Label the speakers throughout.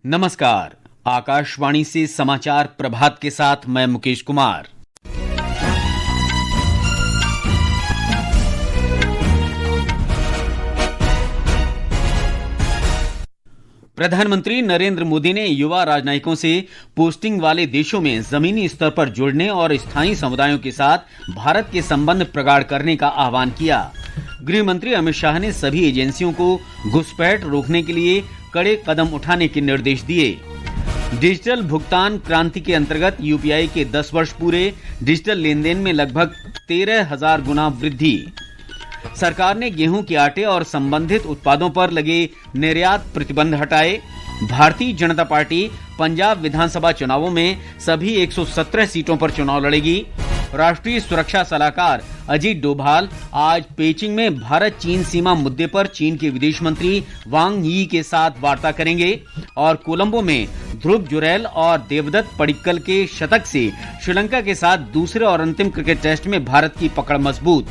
Speaker 1: नमस्कार, आकाशवाणी से समाचार प्रभात के साथ मैं मुकेश कुमार। प्रधानमंत्री नरेंद्र मोदी ने युवा राजनयिकों से पोस्टिंग वाले देशों में जमीनी स्तर पर जुड़ने और स्थानीय समुदायों के साथ भारत के संबंध प्रगाढ़ करने का आह्वान किया। गृह मंत्री अमित शाह ने सभी एजेंसियों को घुसपैठ रोकने के लिए कड़े कदम उठाने के निर्देश दिए। डिजिटल भुगतान क्रांति के अंतर्गत यूपीआई के 10 वर्ष पूरे, डिजिटल लेन देन में लगभग 13,000 गुना वृद्धि। सरकार ने गेहूं के आटे और संबंधित उत्पादों पर लगे निर्यात प्रतिबंध हटाए। भारतीय जनता पार्टी पंजाब विधानसभा चुनावों में सभी 117 सीटों पर चुनाव लड़ेगी। राष्ट्रीय सुरक्षा सलाहकार अजीत डोभाल आज पेचिंग में भारत चीन सीमा मुद्दे पर चीन के विदेश मंत्री वांग यी के साथ वार्ता करेंगे और कोलंबो में ध्रुव जुरैल और देवदत्त पडिक्कल के शतक से श्रीलंका के साथ दूसरे और अंतिम क्रिकेट टेस्ट में भारत की पकड़ मजबूत।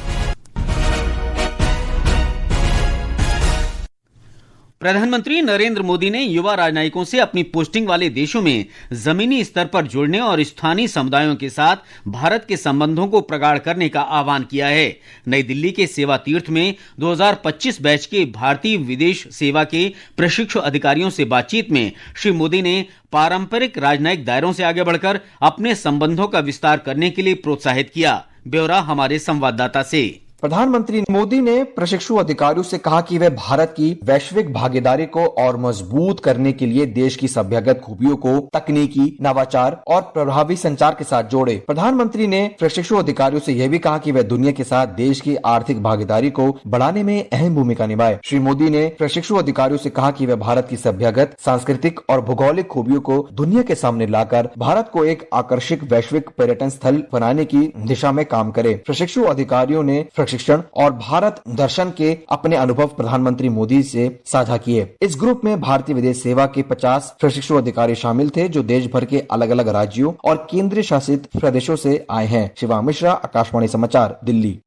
Speaker 1: प्रधानमंत्री नरेंद्र मोदी ने युवा राजनयिकों से अपनी पोस्टिंग वाले देशों में जमीनी स्तर पर जुड़ने और स्थानीय समुदायों के साथ भारत के संबंधों को प्रगाढ़ करने का आह्वान किया है। नई दिल्ली के सेवा तीर्थ में 2025 बैच के भारतीय विदेश सेवा के प्रशिक्षु अधिकारियों से बातचीत में श्री मोदी ने पारंपरिक राजनयिक दायरों से आगे बढ़कर अपने संबंधों का विस्तार करने के लिए प्रोत्साहित किया। ब्यौरा हमारे संवाददाता से।
Speaker 2: प्रधानमंत्री मोदी ने प्रशिक्षु अधिकारियों से कहा कि वे भारत की वैश्विक भागीदारी को और मजबूत करने के लिए देश की सभ्यगत खूबियों को तकनीकी, नवाचार और प्रभावी संचार के साथ जोड़े। प्रधानमंत्री ने प्रशिक्षु अधिकारियों से यह भी कहा कि वे दुनिया के साथ देश की आर्थिक भागीदारी को बढ़ाने में अहम भूमिका निभाए। श्री मोदी ने प्रशिक्षु अधिकारियों से कहा कि वे भारत की सभ्यगत, सांस्कृतिक और भौगोलिक खूबियों को दुनिया के सामने लाकर भारत को एक आकर्षक वैश्विक पर्यटन स्थल बनाने की दिशा में काम करे। प्रशिक्षु अधिकारियों ने प्रशिक्षण और भारत दर्शन के अपने अनुभव प्रधानमंत्री मोदी से साझा किए। इस ग्रुप में भारतीय विदेश सेवा के 50 प्रशिक्षु अधिकारी शामिल थे जो देश भर के अलग अलग राज्यों और केंद्र शासित प्रदेशों से आए हैं। शिवा मिश्रा, आकाशवाणी समाचार, दिल्ली।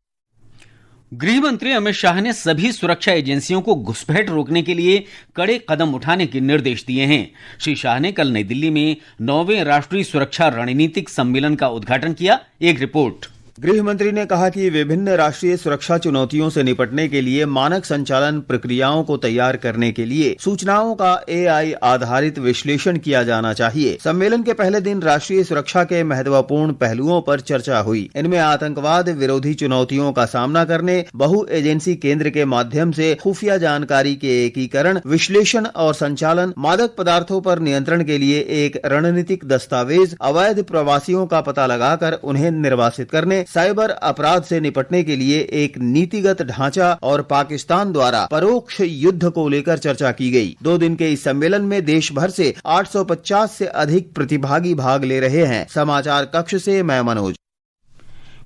Speaker 1: गृह मंत्री अमित शाह ने सभी सुरक्षा एजेंसियों को घुसपैठ रोकने के लिए कड़े कदम उठाने के निर्देश दिए हैं। श्री शाह ने कल नई दिल्ली में 9वें राष्ट्रीय सुरक्षा रणनीतिक सम्मेलन का उद्घाटन किया। एक रिपोर्ट।
Speaker 3: गृह मंत्री ने कहा कि विभिन्न राष्ट्रीय सुरक्षा चुनौतियों से निपटने के लिए मानक संचालन प्रक्रियाओं को तैयार करने के लिए सूचनाओं का AI आधारित विश्लेषण किया जाना चाहिए। सम्मेलन के पहले दिन राष्ट्रीय सुरक्षा के महत्वपूर्ण पहलुओं पर चर्चा हुई। इनमें आतंकवाद विरोधी चुनौतियों का सामना करने, बहु एजेंसी केंद्र के माध्यम से खुफिया जानकारी के एकीकरण, विश्लेषण और संचालन, मादक पदार्थों पर नियंत्रण के लिए एक रणनीतिक दस्तावेज, अवैध प्रवासियों का पता लगाकर उन्हें निर्वासित करने, साइबर अपराध से निपटने के लिए एक नीतिगत ढांचा और पाकिस्तान द्वारा परोक्ष युद्ध को लेकर चर्चा की गई। 2 दिन के इस सम्मेलन में देश भर से 850 से अधिक प्रतिभागी भाग ले रहे हैं। समाचार कक्ष से मैं मनोज।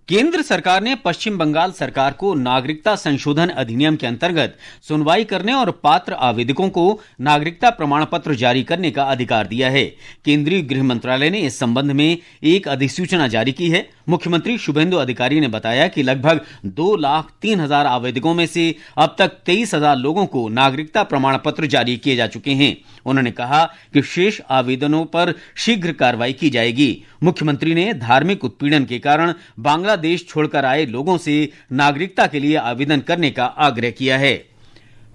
Speaker 1: केंद्र सरकार ने पश्चिम बंगाल सरकार को नागरिकता संशोधन अधिनियम के अंतर्गत सुनवाई करने और पात्र आवेदकों को नागरिकता प्रमाण पत्र जारी करने का अधिकार दिया है। केंद्रीय गृह मंत्रालय ने इस संबंध में एक अधिसूचना जारी की है। मुख्यमंत्री शुभेंदु अधिकारी ने बताया कि लगभग 2,03,000 आवेदकों में से अब तक 23,000 लोगों को नागरिकता प्रमाण पत्र जारी किए जा चुके हैं। उन्होंने कहा कि शेष आवेदनों पर शीघ्र कार्रवाई की जाएगी। मुख्यमंत्री ने धार्मिक उत्पीड़न के कारण बांग्लादेश छोड़कर आए लोगों से नागरिकता के लिए आवेदन करने का आग्रह किया है।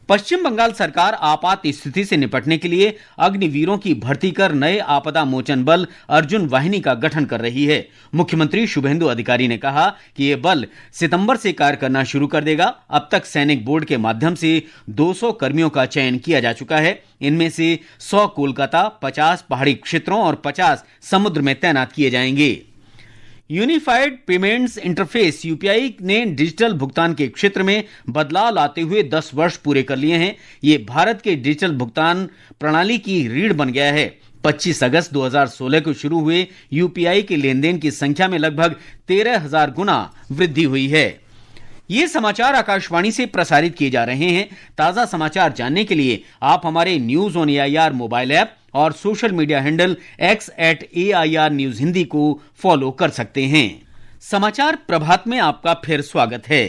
Speaker 1: पश्चिम बंगाल सरकार आपात स्थिति से निपटने के लिए अग्निवीरों की भर्ती कर नए आपदा मोचन बल अर्जुन वाहिनी का गठन कर रही है। मुख्यमंत्री शुभेंदु अधिकारी ने कहा कि यह बल सितंबर से कार्य करना शुरू कर देगा। अब तक सैनिक बोर्ड के माध्यम से 200 कर्मियों का चयन किया जा चुका है। इनमें से 100 कोलकाता, 50 पहाड़ी क्षेत्रों और 50 समुद्र में तैनात किए जाएंगे। यूनिफाइड पेमेंट्स इंटरफेस यूपीआई ने डिजिटल भुगतान के क्षेत्र में बदलाव लाते हुए 10 वर्ष पूरे कर लिए हैं। ये भारत के डिजिटल भुगतान प्रणाली की रीढ़ बन गया है। 25 अगस्त 2016 को शुरू हुए यूपीआई के लेन देन की संख्या में लगभग 13,000 गुना वृद्धि हुई है। ये समाचार आकाशवाणी से प्रसारित किए जा रहे हैं। ताजा समाचार जानने के लिए आप हमारे news on AIR mobile app और social media handle x@AIR news Hindi को फॉलो कर सकते हैं। समाचार प्रभात में आपका फिर स्वागत है।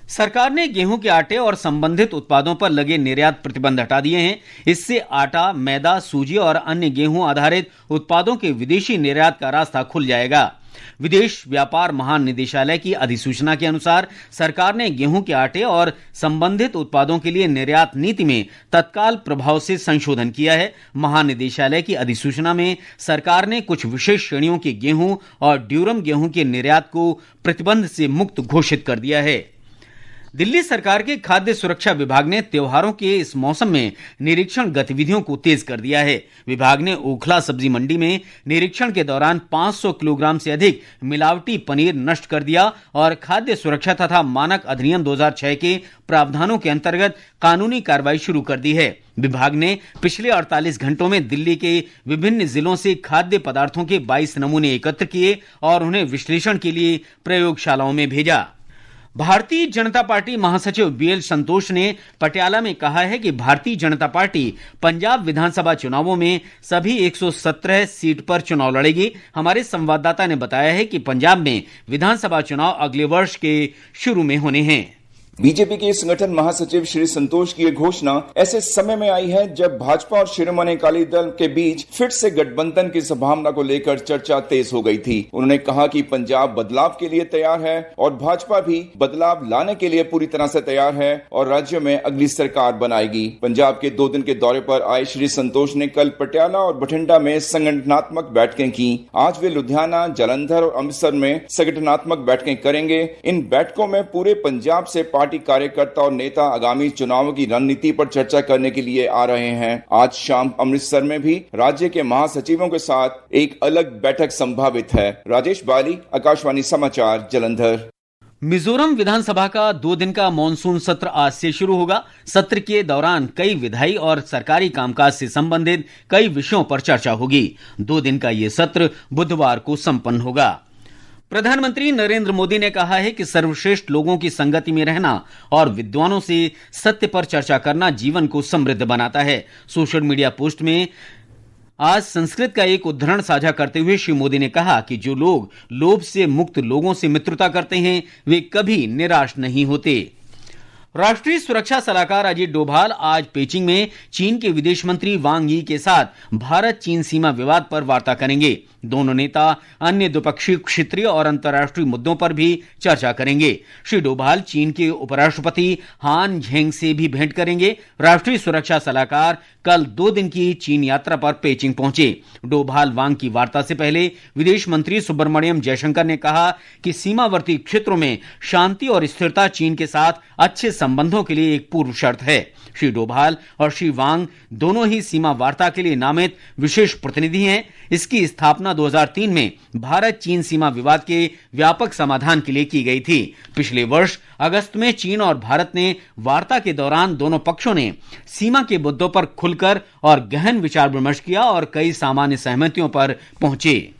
Speaker 1: सरकार ने गेहूं के आटे और संबंधित उत्पादों पर लगे निर्यात प्रतिबंध हटा दिए हैं। इससे आटा, मैदा, सूजी और अन्य गेहूं आधारित उत्पादों के विदेशी निर्यात का रास्ता खुल जाएगा। विदेश व्यापार महानिदेशालय की अधिसूचना के अनुसार सरकार ने गेहूं के आटे और संबंधित उत्पादों के लिए निर्यात नीति में तत्काल प्रभाव से संशोधन किया है। महानिदेशालय की अधिसूचना में सरकार ने कुछ विशेष श्रेणियों के गेहूं और ड्यूरम गेहूं के निर्यात को प्रतिबंध से मुक्त घोषित कर दिया है। दिल्ली सरकार के खाद्य सुरक्षा विभाग ने त्योहारों के इस मौसम में निरीक्षण गतिविधियों को तेज कर दिया है। विभाग ने ओखला सब्जी मंडी में निरीक्षण के दौरान 500 किलोग्राम से अधिक मिलावटी पनीर नष्ट कर दिया और खाद्य सुरक्षा तथा मानक अधिनियम 2006 के प्रावधानों के अंतर्गत कानूनी कार्रवाई शुरू कर दी है। विभाग ने पिछले 48 घंटों में दिल्ली के विभिन्न जिलों से खाद्य पदार्थों के 22 नमूने एकत्र किए और उन्हें विश्लेषण के लिए प्रयोगशालाओं में भेजा। भारतीय जनता पार्टी महासचिव बीएल संतोष ने पटियाला में कहा है कि भारतीय जनता पार्टी पंजाब विधानसभा चुनावों में सभी 117 सीट पर चुनाव लड़ेगी। हमारे संवाददाता ने बताया है कि पंजाब में विधानसभा चुनाव अगले वर्ष के शुरू में होने हैं।
Speaker 4: बीजेपी के संगठन महासचिव श्री संतोष की ये घोषणा ऐसे समय में आई है जब भाजपा और शिरोमणि अकाली दल के बीच फिर से गठबंधन की संभावना को लेकर चर्चा तेज हो गई थी। उन्होंने कहा कि पंजाब बदलाव के लिए तैयार है और भाजपा भी बदलाव लाने के लिए पूरी तरह से तैयार है और राज्य में अगली सरकार बनाएगी। पंजाब के 2 दिन के दौरे पर आए श्री संतोष ने कल पटियाला और बठिंडा में संगठनात्मक बैठकें की। आज वे लुधियाना, जालंधर और अमृतसर में संगठनात्मक बैठकें करेंगे। इन बैठकों में पूरे पंजाब से पार्टी कार्यकर्ता और नेता आगामी चुनावों की रणनीति पर चर्चा करने के लिए आ रहे हैं। आज शाम अमृतसर में भी राज्य के महासचिवों के साथ एक अलग बैठक संभावित है। राजेश बाली, आकाशवाणी समाचार, जालंधर।
Speaker 1: मिजोरम विधानसभा का 2 दिन का मॉनसून सत्र आज से शुरू होगा। सत्र के दौरान कई विधायी और सरकारी कामकाज से संबंधित कई विषयों पर चर्चा होगी। 2 दिन का ये सत्र बुधवार को संपन्न होगा। प्रधानमंत्री नरेंद्र मोदी ने कहा है कि सर्वश्रेष्ठ लोगों की संगति में रहना और विद्वानों से सत्य पर चर्चा करना जीवन को समृद्ध बनाता है। सोशल मीडिया पोस्ट में आज संस्कृत का एक उद्धरण साझा करते हुए श्री मोदी ने कहा कि जो लोग लोभ से मुक्त लोगों से मित्रता करते हैं वे कभी निराश नहीं होते। राष्ट्रीय सुरक्षा सलाहकार अजीत डोभाल आज पेचिंग में चीन के विदेश मंत्री वांग यी के साथ भारत चीन सीमा विवाद पर वार्ता करेंगे। दोनों नेता अन्य द्विपक्षीय, क्षेत्रीय और अंतर्राष्ट्रीय मुद्दों पर भी चर्चा करेंगे। श्री डोभाल चीन के उपराष्ट्रपति हान झेंग से भी भेंट करेंगे। राष्ट्रीय सुरक्षा सलाहकार कल 2 दिन की चीन यात्रा पर पेचिंग पहुंचे। डोभाल वांग की वार्ता से पहले विदेश मंत्री सुब्रमण्यम जयशंकर ने कहा कि सीमावर्ती क्षेत्रों में शांति और स्थिरता चीन के साथ अच्छे संबंधों के लिए एक पूर्व शर्त है। श्री डोभाल और श्री वांग दोनों ही सीमा वार्ता के लिए नामित विशेष प्रतिनिधि हैं। इसकी स्थापना 2003 में भारत चीन सीमा विवाद के व्यापक समाधान के लिए की गई थी। पिछले वर्ष अगस्त में चीन और भारत ने वार्ता के दौरान दोनों पक्षों ने सीमा के मुद्दों पर खुलकर और गहन विचार विमर्श किया और कई सामान्य सहमतियों पर पहुंचे।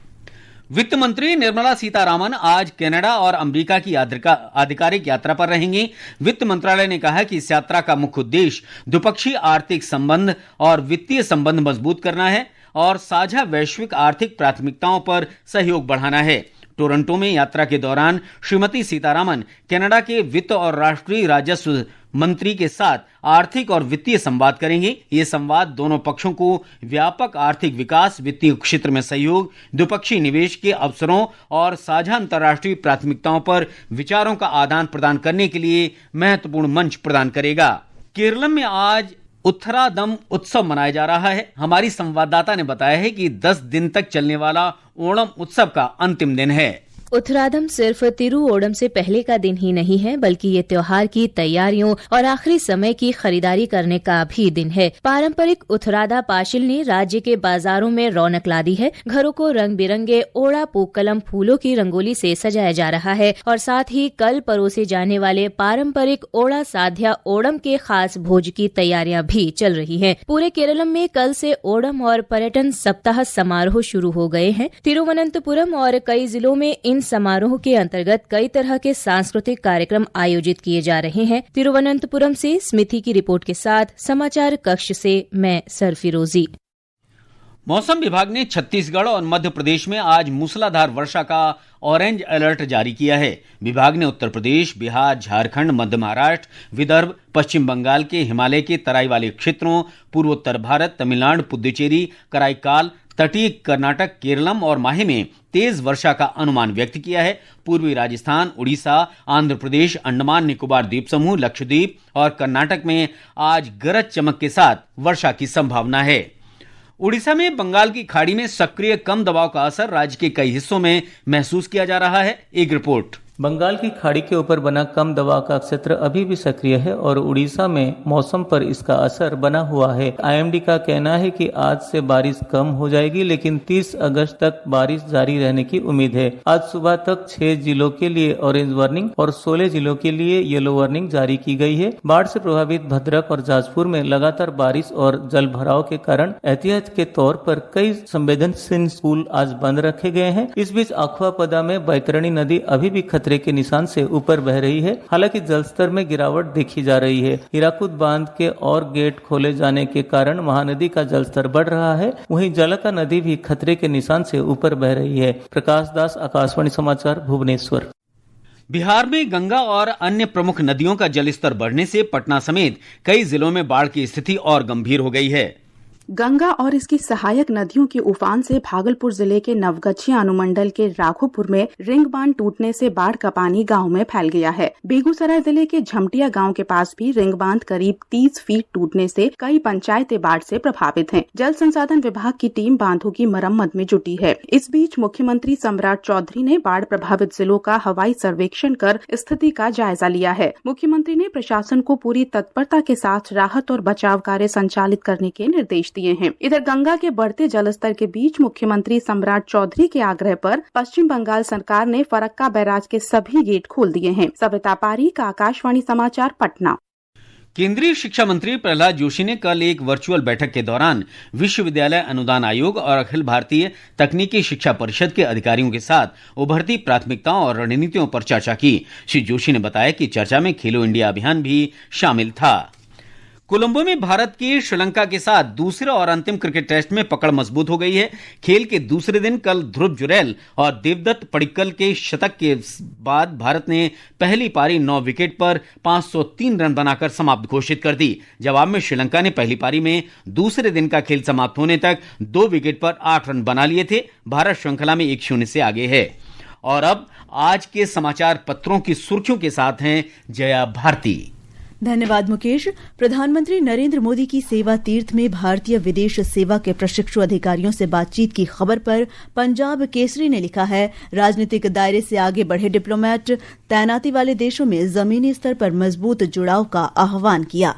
Speaker 1: वित्त मंत्री निर्मला सीतारामन आज कनाडा और अमेरिका की आधिकारिक यात्रा पर रहेंगे। वित्त मंत्रालय ने कहा कि इस यात्रा का मुख्य उद्देश्य द्विपक्षीय आर्थिक संबंध और वित्तीय संबंध मजबूत करना है और साझा वैश्विक आर्थिक प्राथमिकताओं पर सहयोग बढ़ाना है। टोरंटो में यात्रा के दौरान श्रीमती सीतारामन कनाडा के वित्त और राष्ट्रीय राजस्व मंत्री के साथ आर्थिक और वित्तीय संवाद करेंगे। ये संवाद दोनों पक्षों को व्यापक आर्थिक विकास, वित्तीय क्षेत्र में सहयोग, द्विपक्षीय निवेश के अवसरों और साझा अंतर्राष्ट्रीय प्राथमिकताओं पर विचारों का आदान प्रदान करने के लिए महत्वपूर्ण मंच प्रदान करेगा। केरल में आज उत्थरादम उत्सव मनाया जा रहा है। हमारी संवाददाता ने बताया है कि 10 दिन तक चलने वाला ओणम उत्सव का अंतिम दिन है।
Speaker 5: उत्तराधम सिर्फ तिरुओणम से पहले का दिन ही नहीं है, बल्कि ये त्योहार की तैयारियों और आखिरी समय की खरीदारी करने का भी दिन है। पारंपरिक उत्तरादा पाशिल ने राज्य के बाजारों में रौनक ला दी है। घरों को रंग बिरंगे ओड़ा पूक्कलम फूलों की रंगोली से सजाया जा रहा है और साथ ही कल परोसे जाने वाले पारंपरिक ओड़ा साध्या ओणम के खास भोज की तैयारियां भी चल रही हैं। पूरे केरलम में कल से ओणम और पर्यटन सप्ताह समारोह शुरू हो गए हैं। तिरुवनंतपुरम और कई जिलों में इन समारोह के अंतर्गत कई तरह के सांस्कृतिक कार्यक्रम आयोजित किए जा रहे हैं। तिरुवनंतपुरम से स्मिति की रिपोर्ट के साथ समाचार कक्ष से मैं सरफिरोजी।
Speaker 1: मौसम विभाग ने छत्तीसगढ़ और मध्य प्रदेश में आज मूसलाधार वर्षा का ऑरेंज अलर्ट जारी किया है। विभाग ने उत्तर प्रदेश, बिहार, झारखंड, मध्य महाराष्ट्र, विदर्भ, पश्चिम बंगाल के हिमालय के तराई वाले क्षेत्रों, पूर्वोत्तर भारत, तमिलनाडु, पुदुचेरी, कराईकाल, तटीय कर्नाटक, केरलम और माहे में तेज वर्षा का अनुमान व्यक्त किया है। पूर्वी राजस्थान, उड़ीसा, आंध्र प्रदेश, अंडमान निकोबार द्वीप समूह, लक्षद्वीप और कर्नाटक में आज गरज चमक के साथ वर्षा की संभावना है। उड़ीसा में बंगाल की खाड़ी में सक्रिय कम दबाव का असर राज्य के कई हिस्सों में महसूस किया जा रहा है। एक रिपोर्ट।
Speaker 6: बंगाल की खाड़ी के ऊपर बना कम दबाव का क्षेत्र अभी भी सक्रिय है और उड़ीसा में मौसम पर इसका असर बना हुआ है। आईएमडी का कहना है कि आज से बारिश कम हो जाएगी, लेकिन 30 अगस्त तक बारिश जारी रहने की उम्मीद है। आज सुबह तक 6 जिलों के लिए ऑरेंज वार्निंग और 16 जिलों के लिए येलो वार्निंग जारी की गई है। बाढ़ से प्रभावित भद्रक और जाजपुर में लगातार बारिश और जल भराव के कारण एहतियात के तौर पर कई संवेदनशील स्कूल आज बंद रखे गए हैं। इस बीच अखवापदा में बैतरणी नदी अभी भी खतरे के निशान से ऊपर बह रही है। हालांकि जलस्तर में गिरावट देखी जा रही है। हीराकुद बांध के और गेट खोले जाने के कारण महानदी का जलस्तर बढ़ रहा है। वहीं जलका नदी भी खतरे के निशान से ऊपर बह रही है। प्रकाश दास, आकाशवाणी समाचार, भुवनेश्वर।
Speaker 1: बिहार में गंगा और अन्य प्रमुख नदियों का जलस्तर बढ़ने से पटना समेत कई जिलों में बाढ़ की स्थिति और गंभीर हो गई है।
Speaker 7: गंगा और इसकी सहायक नदियों के उफान से भागलपुर जिले के नवगछिया अनुमंडल के राघोपुर में रिंग बांध टूटने से बाढ़ का पानी गांव में फैल गया है। बेगूसराय जिले के झमटिया गांव के पास भी रिंग बांध करीब 30 फीट टूटने से कई पंचायतें बाढ़ से प्रभावित हैं। जल संसाधन विभाग की टीम बांधों की मरम्मत में जुटी है। इस बीच मुख्यमंत्री सम्राट चौधरी ने बाढ़ प्रभावित जिलों का हवाई सर्वेक्षण कर स्थिति का जायजा लिया है। मुख्यमंत्री ने प्रशासन को पूरी तत्परता के साथ राहत और बचाव कार्य संचालित करने के निर्देश दिए हैं। इधर गंगा के बढ़ते जलस्तर के बीच मुख्यमंत्री सम्राट चौधरी के आग्रह पर पश्चिम बंगाल सरकार ने फरक्का बैराज के सभी गेट खोल दिए हैं। सविता पारीक, आकाशवाणी समाचार, पटना।
Speaker 1: केंद्रीय शिक्षा मंत्री प्रहलाद जोशी ने कल एक वर्चुअल बैठक के दौरान विश्वविद्यालय अनुदान आयोग और अखिल भारतीय तकनीकी शिक्षा परिषद के अधिकारियों के साथ उभरती प्राथमिकताओं और रणनीतियों पर चर्चा की। श्री जोशी ने बताया कि चर्चा में खेलो इंडिया अभियान भी शामिल था। कोलंबो में भारत के श्रीलंका के साथ दूसरे और अंतिम क्रिकेट टेस्ट में पकड़ मजबूत हो गई है। खेल के दूसरे दिन कल ध्रुव जुरैल और देवदत्त पडिक्कल के शतक के बाद भारत ने पहली पारी 9 विकेट पर 503 रन बनाकर समाप्त घोषित कर दी। जवाब में श्रीलंका ने पहली पारी में दूसरे दिन का खेल समाप्त होने तक 2 विकेट पर 8 रन बना लिए थे। भारत श्रृंखला में 1-0 से आगे है। और अब आज के समाचार पत्रों की सुर्खियों के साथ हैं जया भारती।
Speaker 8: धन्यवाद मुकेश। प्रधानमंत्री नरेंद्र मोदी की सेवा तीर्थ में भारतीय विदेश सेवा के प्रशिक्षु अधिकारियों से बातचीत की खबर पर पंजाब केसरी ने लिखा है, राजनीतिक दायरे से आगे बढ़े डिप्लोमेट, तैनाती वाले देशों में जमीनी स्तर पर मजबूत जुड़ाव का आह्वान किया।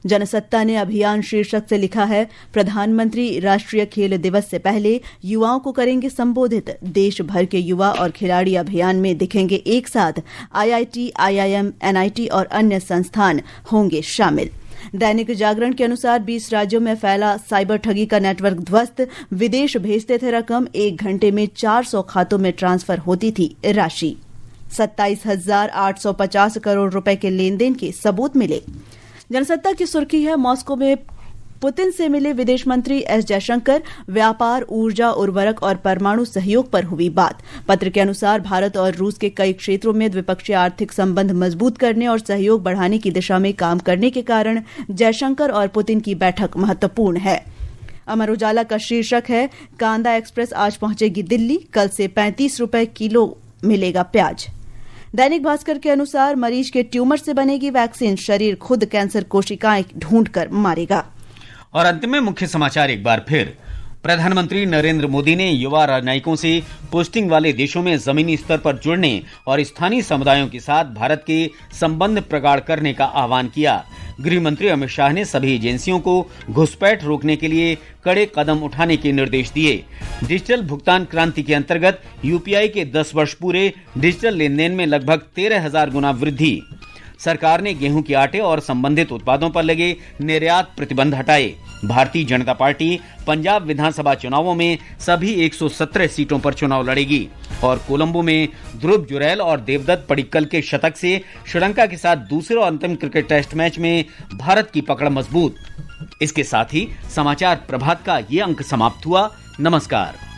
Speaker 8: जनसत्ता ने अभियान शीर्षक से लिखा है, प्रधानमंत्री राष्ट्रीय खेल दिवस से पहले युवाओं को करेंगे संबोधित। देश भर के युवा और खिलाड़ी अभियान में दिखेंगे एक साथ। आईआईटी, आईआईएम, एनआईटी और अन्य संस्थान होंगे शामिल। दैनिक जागरण के अनुसार 20 राज्यों में फैला साइबर ठगी का नेटवर्क ध्वस्त। विदेश भेजते थे रकम, 1 घंटे में 400 खातों में ट्रांसफर होती थी राशि। 27,850 करोड़ रुपए के लेन देन के सबूत मिले। जनसत्ता की सुर्खी है, मॉस्को में पुतिन से मिले विदेश मंत्री एस जयशंकर। व्यापार, ऊर्जा, उर्वरक और परमाणु सहयोग पर हुई बात। पत्र के अनुसार भारत और रूस के कई क्षेत्रों में द्विपक्षीय आर्थिक संबंध मजबूत करने और सहयोग बढ़ाने की दिशा में काम करने के कारण जयशंकर और पुतिन की बैठक महत्वपूर्ण है। अमर उजाला का शीर्षक है, कांदा एक्सप्रेस आज पहुंचेगी दिल्ली, कल से 35 रुपए किलो मिलेगा प्याज। दैनिक भास्कर के अनुसार मरीज के ट्यूमर से बनेगी वैक्सीन, शरीर खुद कैंसर कोशिकाएं ढूंढकर मारेगा।
Speaker 1: और अंत में मुख्य समाचार एक बार फिर। प्रधानमंत्री नरेंद्र मोदी ने युवा राजनयिकों से पोस्टिंग वाले देशों में जमीनी स्तर पर जुड़ने और स्थानीय समुदायों के साथ भारत के संबंध प्रगाढ़ करने का आह्वान किया। गृह मंत्री अमित शाह ने सभी एजेंसियों को घुसपैठ रोकने के लिए कड़े कदम उठाने के निर्देश दिए। डिजिटल भुगतान क्रांति के अंतर्गत यूपीआई के 10 वर्ष पूरे, डिजिटल लेन देन में लगभग 13,000 गुना वृद्धि। सरकार ने गेहूं के आटे और संबंधित उत्पादों पर लगे निर्यात प्रतिबंध हटाए। भारतीय जनता पार्टी पंजाब विधानसभा चुनावों में सभी 117 सीटों पर चुनाव लड़ेगी। और कोलंबो में ध्रुव जुरैल और देवदत्त पडिक्कल के शतक से श्रीलंका के साथ दूसरे और अंतिम क्रिकेट टेस्ट मैच में भारत की पकड़ मजबूत। इसके साथ ही समाचार प्रभात का ये अंक समाप्त हुआ। नमस्कार।